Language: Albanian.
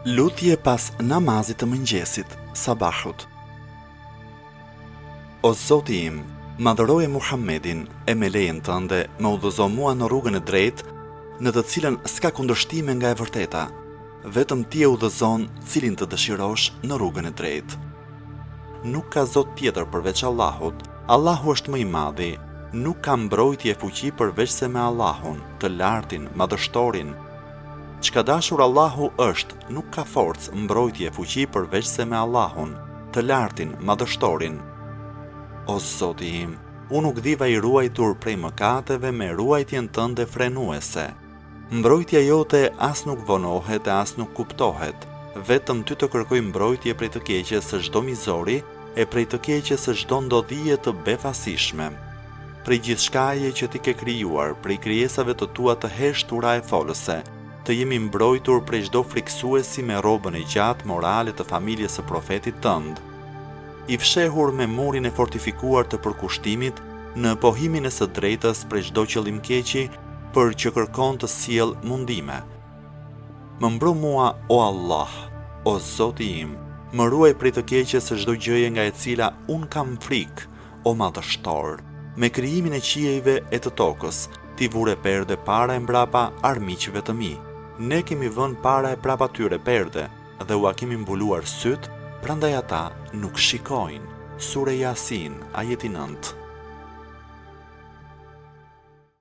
Lutje pas namazit të mëngjesit, sabahut. O Zoti im, madhëroje Muhammedin e me lejen tënde me udhëzo mua në rrugën e drejtë, në të cilën s'ka kundërshtime nga e vërteta. Vetëm ti e udhëzon cilin të dëshirosh në rrugën e drejtë. Nuk ka Zot tjetër përveç Allahut. Allahu është më i madhi. Nuk ka mbrojtje e fuqi përveç se me Allahun, të lartin, madhështorin. Çka dashur Allahu është, nuk ka forcë, mbrojtje e fuqi përveç se me Allahun, të lartin, madhështorin. O Zoti im, unë nuk diva i ruajtur prej mëkateve me ruajtjen tënde frenuese. Mbrojtja jote as nuk vonohet e as nuk kuptohet, vetëm ty të kërkoj mbrojtje prej të keqes së çdo mizori e prej të keqes së çdo ndodhie të befasishme. Prej gjithçkaje që ti ke krijuar, prej krijesave të tua të heshtura e folëse, të jemi mbrojtur prej çdo friksuesi me rrobën e gjatë morale të familjes së profetit tënd. I fshehur me murin e fortifikuar të përkushtimit në pohimin e së drejtës prej çdo qëllim keqi, për që kërkon të sjell mundime. Më mbro mua, o Allah, o Zoti im, më ruaj prej të keqes së çdo gjëje nga e cila un kam frikë, o madhështor. Me krijimin e qiejve e të tokës, ti vure perde para e mbrapa armiqve të mi. Ne kemi vënë para e prapa tyre perde dhe ua kemi mbuluar syt, prandaj ata nuk shikojnë. Sure Yasin, ajeti 9.